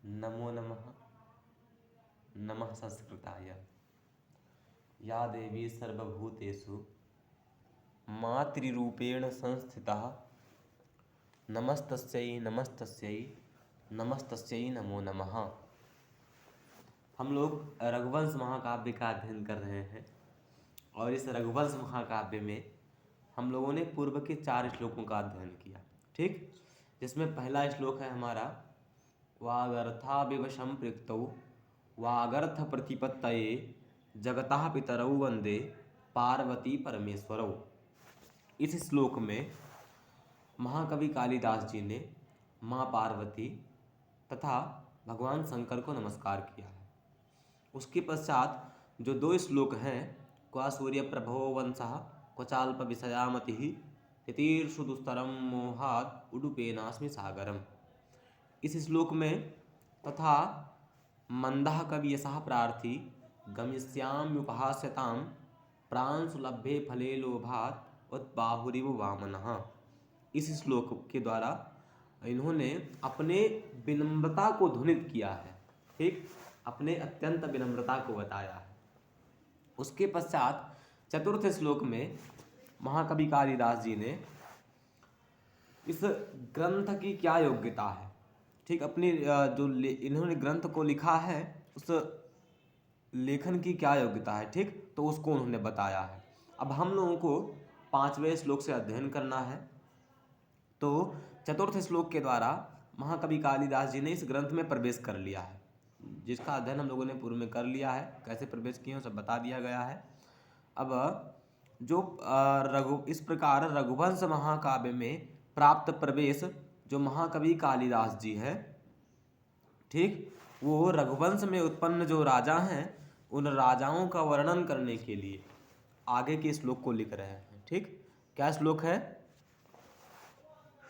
नमो नमः। नमः संस्कृताय। या देवी सर्वभूतेषु मातृरूपेण संस्थिता। नमस्तस्यै नमस्तस्यै नमस्तस्यै नमो नमः। हम लोग रघुवंश महाकाव्य का अध्ययन कर रहे हैं और इस रघुवंश महाकाव्य में हम लोगों ने पूर्व के 4 श्लोकों का अध्ययन किया, ठीक। जिसमें पहला श्लोक है हमारा वागर्थाविव संपृक्तौ वागर्थ प्रतिपत्तये जगतः पितरौ वंदे पार्वती परमेश्वरौ। इस श्लोक में महाकवि कालिदास जी ने माँ पार्वती तथा भगवान शंकर को नमस्कार किया है। उसके पश्चात जो 2 श्लोक हैं, क्वा सूर्य प्रभो वंशः क्वचाल्प विषयामतिः तितीर्षु दुस्तरम मोहात् उडुपेनास्मि सागरम। इस श्लोक में तथा मंदः कवि यशः प्रार्थी गमिष्याम्युपहास्यतां प्रांशुलभ्ये फले लोभात् उत्बाहुरिव वामनः। इस श्लोक के द्वारा इन्होंने अपने विनम्रता को ध्वनित किया है, ठीक, अपने अत्यंत विनम्रता को बताया है। उसके पश्चात चतुर्थ श्लोक में महाकवि कालिदास जी ने इस ग्रंथ की क्या योग्यता है, ठीक, अपनी जो इन्होंने ग्रंथ को लिखा है उस लेखन की क्या योग्यता है, ठीक, तो उसको उन्होंने बताया है। अब हम लोगों को 5वें श्लोक से अध्ययन करना है। तो चतुर्थ श्लोक के द्वारा महाकवि कालिदास जी ने इस ग्रंथ में प्रवेश कर लिया है, जिसका अध्ययन हम लोगों ने पूर्व में कर लिया है। कैसे प्रवेश किए सब बता दिया गया है। अब जो इस प्रकार रघुवंश महाकाव्य में प्राप्त प्रवेश जो महाकवि कालिदास जी है, ठीक, वो रघुवंश में उत्पन्न जो राजा हैं उन राजाओं का वर्णन करने के लिए आगे के श्लोक को लिख रहे हैं, ठीक। क्या श्लोक है?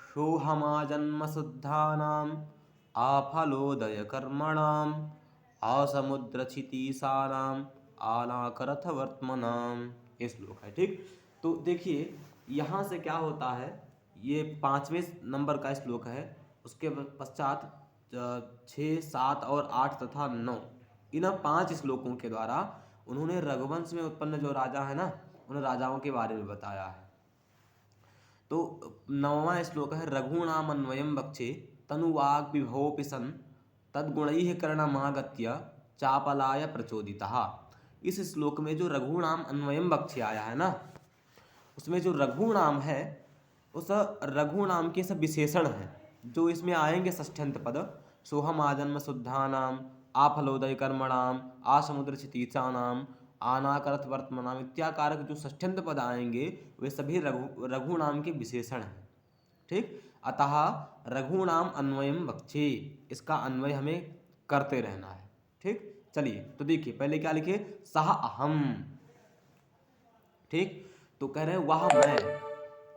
सोहमाजन्म शुद्धानाम आफलोदय कर्मणाम असमुद्रक्षितीसानाम आनाकरथ वर्तमनाम, ये श्लोक है, ठीक। तो देखिए यहाँ से क्या होता है, ये 5वें नंबर का श्लोक है। उसके पश्चात 6, 7 और 8 तथा 9 इन 5 श्लोकों के द्वारा उन्होंने रघुवंश में उत्पन्न जो राजा है ना, उन राजाओं के बारे में बताया है। तो 9वां श्लोक है रघूणामन्वयं वक्षे तनुवाग विभवोऽपि सन् तद्गुणैः कर्णमागत्य चापलाय प्रचोदितः। इस श्लोक में जो रघुनाम अन्वयम वक्षे आया है ना, उसमें जो रघुनाम है उस रघुनाम के सब विशेषण हैं जो इसमें आएंगे। षष्ठ्यंत पद सोहम आजन्म शुद्धानाम आफलोदय कर्मणाम आसमुद्र क्षितीसानाम आनाकरथ वर्तमानाम इत्याकारक जो षष्ठ्यंत पद आएंगे वे सभी रघुनाम के विशेषण हैं, ठीक। अतः रघुनाम अन्वयम वक्षे, इसका अन्वय हमें करते रहना है, ठीक। चलिए तो देखिए पहले क्या लिखे, सह अहम, ठीक। तो कह रहे हैं वह मैं।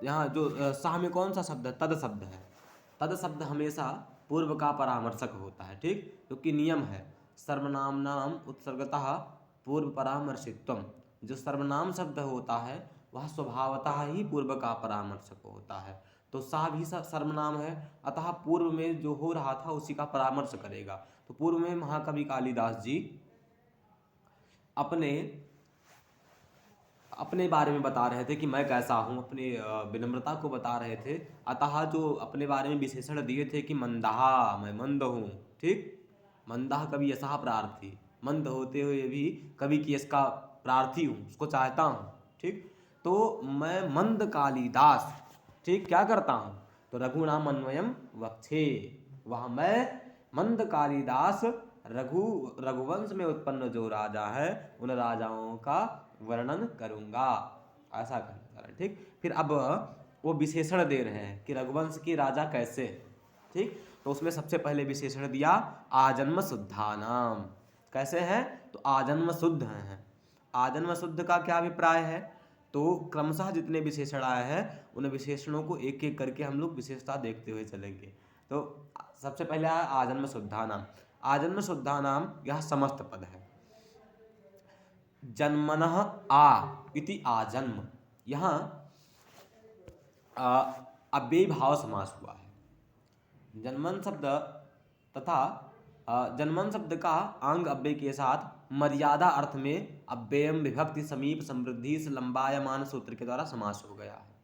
यहाँ जो सह में कौन सा शब्द है? तद शब्द है। तद शब्द हमेशा पूर्व का परामर्शक होता है, ठीक, क्योंकि नियम है सर्वनाम नाम उत्सर्गतः पूर्व परामर्शित्वम। जो सर्वनाम शब्द होता है वह स्वभावतः ही पूर्व का परामर्शक होता है। तो सा भी सर्वनाम है, अतः पूर्व में जो हो रहा था उसी का परामर्श करेगा। तो पूर्व में महाकवि कालिदास जी अपने बारे में बता रहे थे कि मैं कैसा हूँ, अपने विनम्रता को बता रहे थे। अतः जो अपने बारे में विशेषण दिए थे कि मंदहा, मैं मंद हूँ, ठीक। मंदहा कवि यशः प्रार्थी, मंद होते हुए भी कवि की यश का प्रार्थी हूँ, उसको चाहता हूँ, ठीक। तो मैं मंद कालिदास, ठीक, क्या करता हूँ? तो रघुनाम अन्वयम वक्षे, वह मैं मंद कालिदास रघुवंश में उत्पन्न जो राजा है उन राजाओं का वर्णन करूंगा, ऐसा कहना, ठीक। फिर अब वो विशेषण दे रहे हैं कि रघुवंश के राजा कैसे, ठीक। तो उसमें सबसे पहले विशेषण दिया आजन्म शुद्धानाम। कैसे हैं? तो आजन्म शुद्ध हैं। आजन्म शुद्ध का क्या अभिप्राय है? तो क्रमशः जितने विशेषण आए हैं उन विशेषणों को एक एक करके हम लोग विशेषता देखते हुए चलेंगे। तो सबसे पहले आया आजन्म शुद्धानाम। आजन्म शुद्धानाम यह समस्त पद है। जन्मनः आ इति आजन्म, यहाँ अव्ययी भाव समास हुआ है। जन्मन शब्द तथा जन्मन शब्द का आंग अव्यय के साथ मर्यादा अर्थ में अव्ययम विभक्ति समीप समृद्धि से लंबायमान सूत्र के द्वारा समास हो गया है।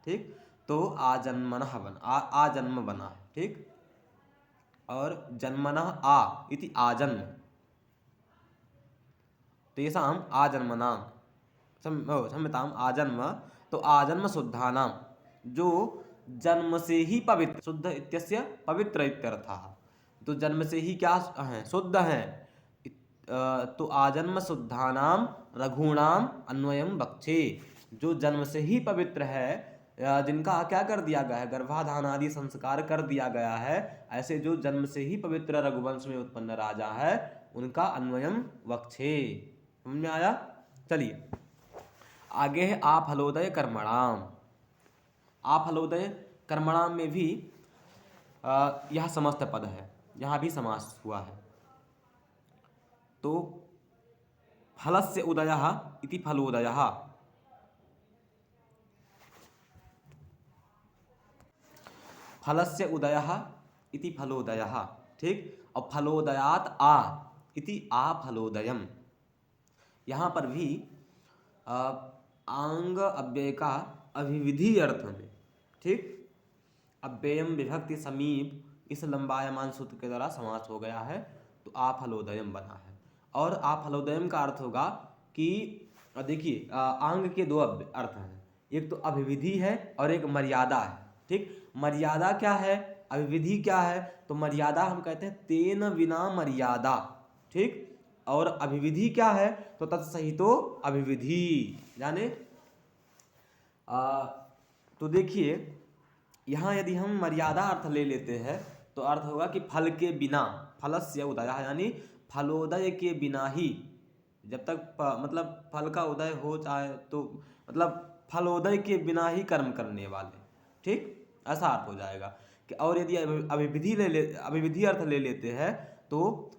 ठीक, तो आजन्मनः आजन्म बना है। ठीक, और जन्मनः आ इति आजन्म, तेषाम आजन्मनां क्षम्यताम आजन्म, तो आजन्म शुद्धानाम, जो जन्म से ही पवित्र, शुद्ध इत्यस्य पवित्र इत्यर्थः, तो जन्म से ही क्या है, शुद्ध हैं। तो आजन्म शुद्धानाम रघुणाम अन्वयम बक्षे, जो जन्म से ही पवित्र है, जिनका क्या कर दिया गया है, गर्भाधान आदि संस्कार कर दिया गया है, ऐसे जो जन्म से ही पवित्र रघुवंश में उत्पन्न राजा है, उनका अन्वयम वक्षे। समझ में आया? चलिए आगे है आफलोदय कर्मणाम। आफलोदय कर्मणाम में भी यह समस्त पद है, यहाँ भी समास हुआ है। तो फलस्य उदयः इति फलोदयः, फलस्य उदयः इति फलोदयः। ठीक, और फलोदयात आ इति आफलोदयम, यहाँ पर भी आंग अव्यय का अभिविधि अर्थ में, ठीक, अव्ययम विभक्ति समीप इस लंबायमान सूत्र के द्वारा समास हो गया है, तो आफलोदयम बना है। और आफलोदयम का अर्थ होगा कि देखिए आंग के दो अर्थ हैं, एक तो अभिविधि है और एक मर्यादा है। ठीक, मर्यादा क्या है, अभिविधि क्या है, तो मर्यादा हम कहते हैं तेन विना मर्यादा। ठीक, और अभिविधि क्या है, तो तत्सहितो अभिविधि, यानी तो देखिए यहाँ यदि हम मर्यादा अर्थ ले लेते हैं तो अर्थ होगा कि फल के बिना, फलस्य उदयः, यानी फलोदय के बिना ही, जब तक मतलब फल का उदय हो चाहे तो मतलब फलोदय के बिना ही कर्म करने वाले। ठीक, ऐसा अर्थ हो जाएगा कि, और यदि अभिविधि अर्थ ले लेते हैं तो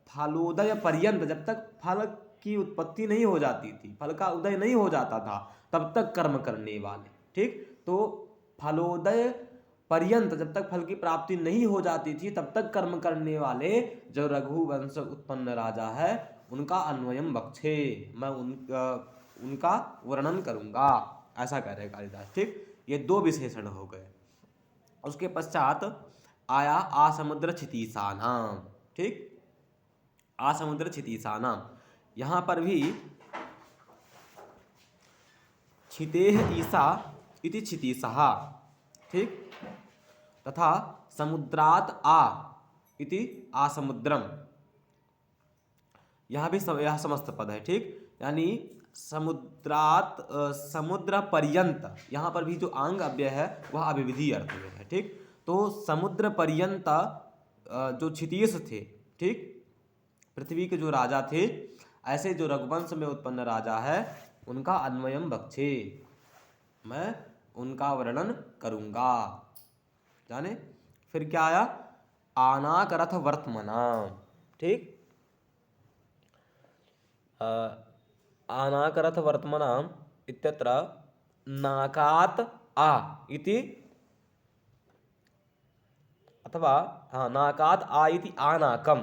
फलोदय पर्यंत, जब तक फल की उत्पत्ति नहीं हो जाती थी, फल का उदय नहीं हो जाता था, तब तक कर्म करने वाले। ठीक, तो फलोदय पर्यंत, जब तक फल की प्राप्ति नहीं हो जाती थी तब तक कर्म करने वाले जो रघुवंश उत्पन्न राजा है, उनका अन्वयम बक्षे, मैं उनका वर्णन करूंगा, ऐसा कह रहे कालिदास। ठीक, ये दो विशेषण हो गए। उसके पश्चात आया आसमुद्र क्षितीसानाम। ठीक, आसमुद्र क्षितीसानाम, यहाँ पर भी क्षितेह ईसा इति क्षितीसः। ठीक, तथा समुद्रात आ इति आसमुद्रम, यहाँ भी यह समस्त पद है। ठीक, यानी समुद्रात समुद्र पर्यंत, यहाँ पर भी जो आंग अव्यय है वह अभिविधि अर्थ में है। ठीक, तो समुद्र पर्यंत जो क्षितीश थे, ठीक, पृथ्वी के जो राजा थे, ऐसे जो रघुवंश में उत्पन्न राजा है, उनका अन्वयम बक्षे, मैं उनका वर्णन करूंगा। जाने फिर क्या आया, आनाकरथ वर्तमानाम। ठीक, आनाकरथ वर्तमानाम इत्यत्र नाकात आ इति, अथवा नाकात आ इति आनाकम।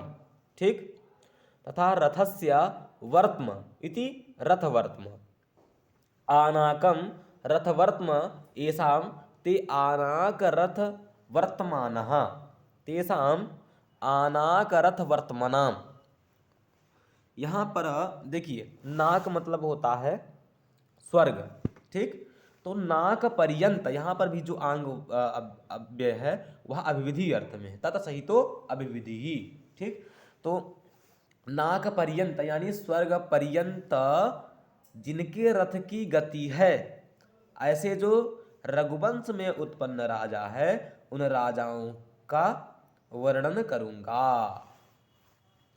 ठीक, तथा रथस्य वर्त्म इति रथवर्त्म, आनाकम रथवर्त्म येषां ते आनाकरथ वर्तमानः, तेषां आनाकरथ वर्तमानाम। यहाँ पर देखिए नाक मतलब होता है स्वर्ग। ठीक, तो नाक पर्यंत, यहाँ पर भी जो आंग अव्यय है वह अभिविधि अर्थ में है, तत्सहितो अभिविधि ही। ठीक, तो नाक पर्यंत यानी स्वर्ग पर्यंत जिनके रथ की गति है, ऐसे जो रघुवंश में उत्पन्न राजा है, उन राजाओं का वर्णन करूंगा।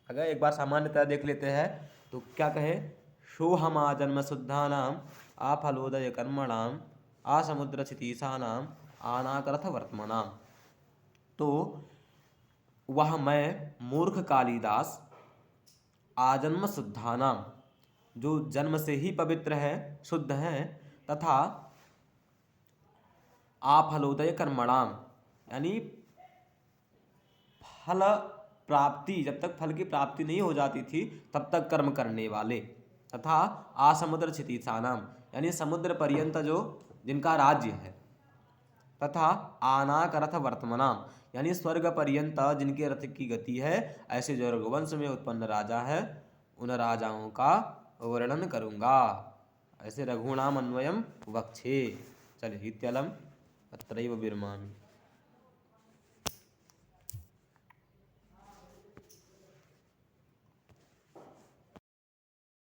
अगर एक बार सामान्यतः देख लेते हैं तो क्या कहे, सोहमा जन्म शुद्धानाम आफलोदय कर्मणाम आसमुद्र क्षितीसानाम आनाकरथ वर्तमानाम। तो वह मैं मूर्ख कालिदास आजन्म शुद्धानाम, जो जन्म से ही पवित्र है, शुद्ध हैं, तथा आफलोदय कर्मणाम, यानी फल प्राप्ति, जब तक फल की प्राप्ति नहीं हो जाती थी तब तक कर्म करने वाले, तथा आसमुद्र क्षितिशानाम यानी समुद्र पर्यंत जो जिनका राज्य है, तथा आनाक रथ वर्तमानाम यानी स्वर्ग पर्यंत जिनके रथ की गति है, ऐसे जो रघुवंश में उत्पन्न राजा है उन राजाओं का वर्णन करूँगा। ऐसे रघुनाम अन्वयम वक्षे। चलिए इत्यलम अत्रैव विरमामि।